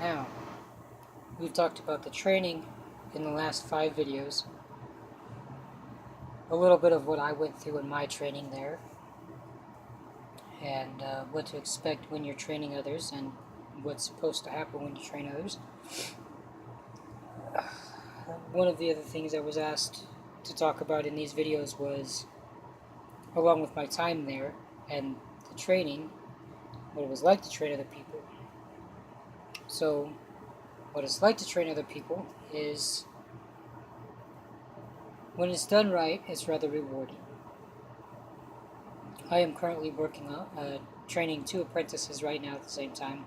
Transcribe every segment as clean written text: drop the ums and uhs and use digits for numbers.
Now, we've talked about the training in the last 5 videos, a little bit of what I went through in my training there, and what to expect when you're training others, and what's supposed to happen when you train others. One of the other things I was asked to talk about in these videos was, along with my time there and the training, what it was like to train other people. So, what it's like to train other people is, when it's done right, it's rather rewarding. I am currently working on training 2 apprentices right now at the same time,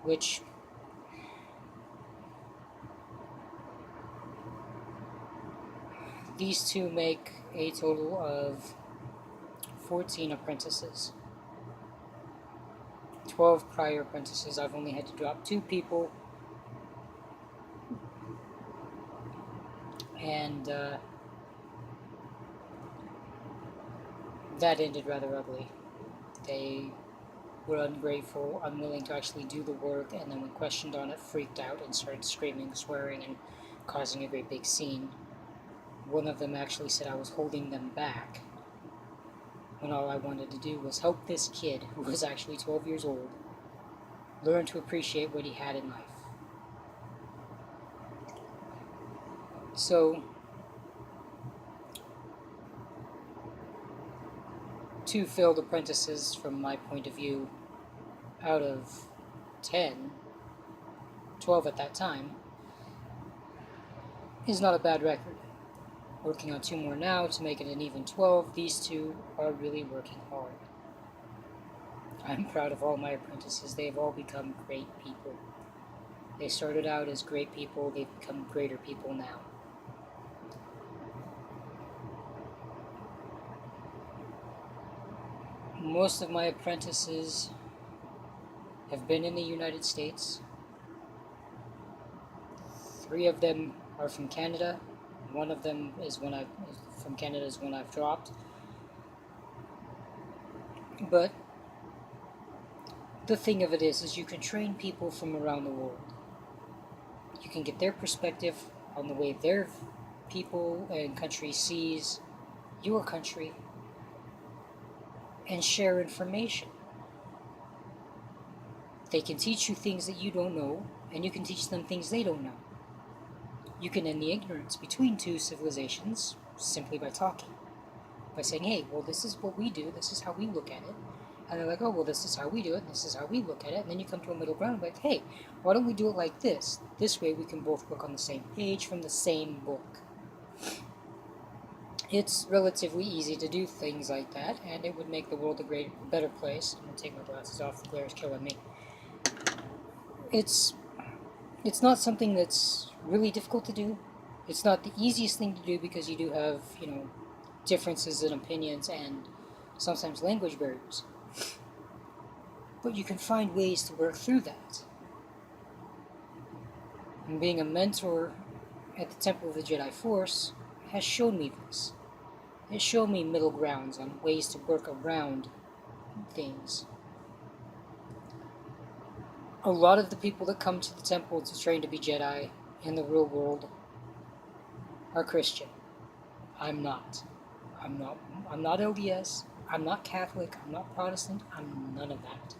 which these 2 make a total of 14 apprentices. 12 prior apprentices. I've only had to drop 2 people, and that ended rather ugly. They were ungrateful, unwilling to actually do the work, and then when questioned on it, freaked out and started screaming, swearing, and causing a great big scene. One of them actually said I was holding them back, when all I wanted to do was help this kid, who was actually 12 years old, learn to appreciate what he had in life. So, 2 failed apprentices from my point of view out of 10, 12 at that time, is not a bad record. Working on 2 more now to make it an even 12. These 2 are really working hard. I'm proud of all my apprentices. They've all become great people. They started out as great people. They've become greater people now. Most of my apprentices have been in the United States. 3 of them are from Canada. One of them is from Canada is one I've dropped. But the thing of it is you can train people from around the world. You can get their perspective on the way their people and country sees your country, and share information. They can teach you things that you don't know, and you can teach them things they don't know. You can end the ignorance between 2 civilizations simply by talking. By saying, hey, well, this is what we do, this is how we look at it. And they're like, oh, well, this is how we do it, this is how we look at it. And then you come to a middle ground, like, hey, why don't we do it like this? This way we can both work on the same page from the same book. It's relatively easy to do things like that, and it would make the world a better place. I'm going to take my glasses off, the glare is killing me. It's not something that's really difficult to do. It's not the easiest thing to do because you do have, differences in opinions and sometimes language barriers. But you can find ways to work through that. And being a mentor at the Temple of the Jedi Force has shown me this. It showed me middle grounds on ways to work around things. A lot of the people that come to the temple to train to be Jedi in the real world are Christian. I'm not. I'm not LDS. I'm not Catholic. I'm not Protestant. I'm none of that.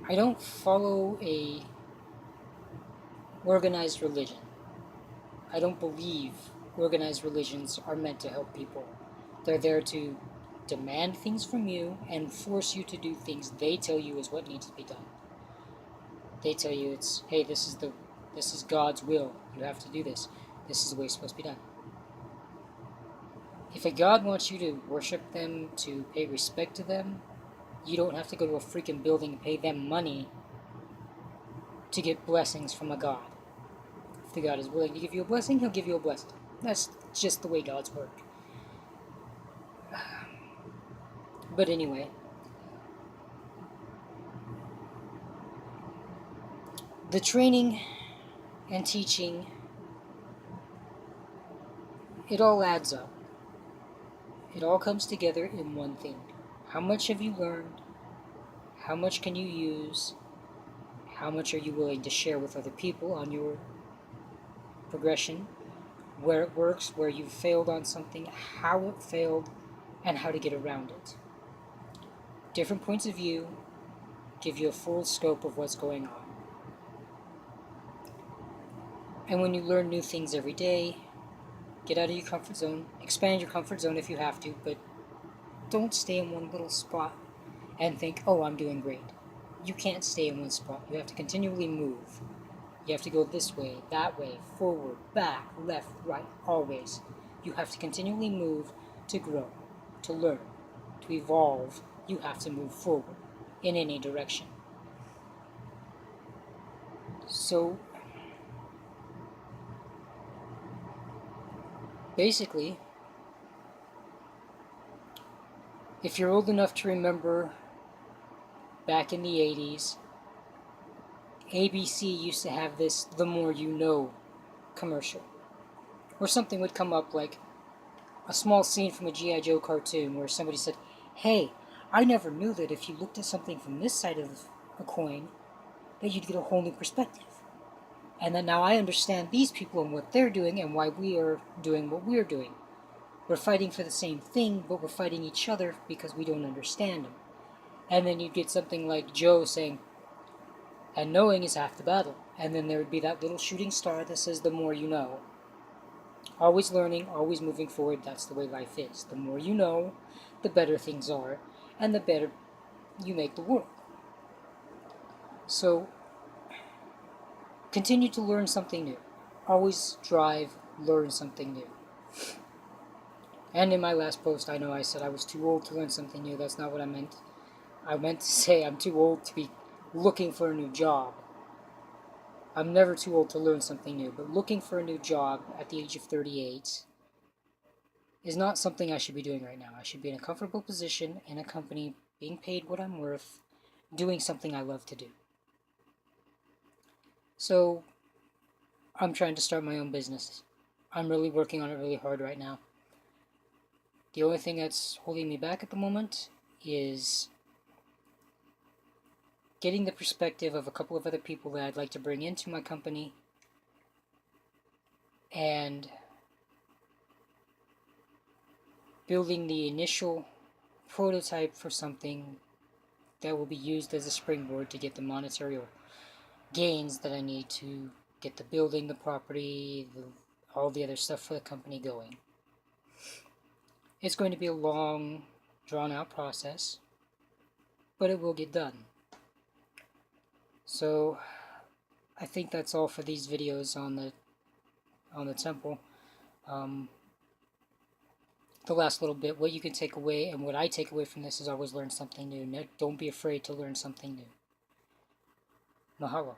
I don't follow a organized religion. I don't believe organized religions are meant to help people. They're there to demand things from you and force you to do things they tell you is what needs to be done. They tell you it's, hey, this is God's will. You have to do this. This is the way it's supposed to be done. If a God wants you to worship them, to pay respect to them, you don't have to go to a freaking building and pay them money to get blessings from a God. If the God is willing to give you a blessing, he'll give you a blessing. That's just the way gods work. But anyway, the training and teaching, it all adds up. It all comes together in one thing. How much have you learned? How much can you use? How much are you willing to share with other people on your progression? Where it works, where you failed on something, how it failed, and how to get around it. Different points of view give you a full scope of what's going on. And when you learn new things every day, get out of your comfort zone, expand your comfort zone if you have to, but don't stay in one little spot and think, oh, I'm doing great. You can't stay in one spot. You have to continually move. You have to go this way, that way, forward, back, left, right, always. You have to continually move to grow, to learn, to evolve. You have to move forward in any direction. So, basically, if you're old enough to remember back in the 80s, ABC used to have this "the more you know" commercial, where something would come up like a small scene from a G.I. Joe cartoon where somebody said, hey, I never knew that if you looked at something from this side of a coin, that you'd get a whole new perspective. And then now I understand these people and what they're doing and why we are doing what we're doing. We're fighting for the same thing, but we're fighting each other because we don't understand them. And then you'd get something like Joe saying, and knowing is half the battle. And then there would be that little shooting star that says, the more you know. Always learning, always moving forward, that's the way life is. The more you know, the better things are, and the better you make the world. So, continue to learn something new. Always strive, learn something new. And in my last post, I know I said I was too old to learn something new. That's not what I meant. I meant to say I'm too old to be looking for a new job. I'm never too old to learn something new, but looking for a new job at the age of 38 is not something I should be doing right now. I should be in a comfortable position in a company, being paid what I'm worth, doing something I love to do. So, I'm trying to start my own business. I'm really working on it really hard right now. The only thing that's holding me back at the moment is getting the perspective of a couple of other people that I'd like to bring into my company and building the initial prototype for something that will be used as a springboard to get the monetary gains that I need to get the building, the property, all the other stuff for the company going. It's going to be a long, drawn-out process, but it will get done. So, I think that's all for these videos on the temple. The last little bit, what you can take away and what I take away from this is always learn something new. Don't be afraid to learn something new. Mahalo.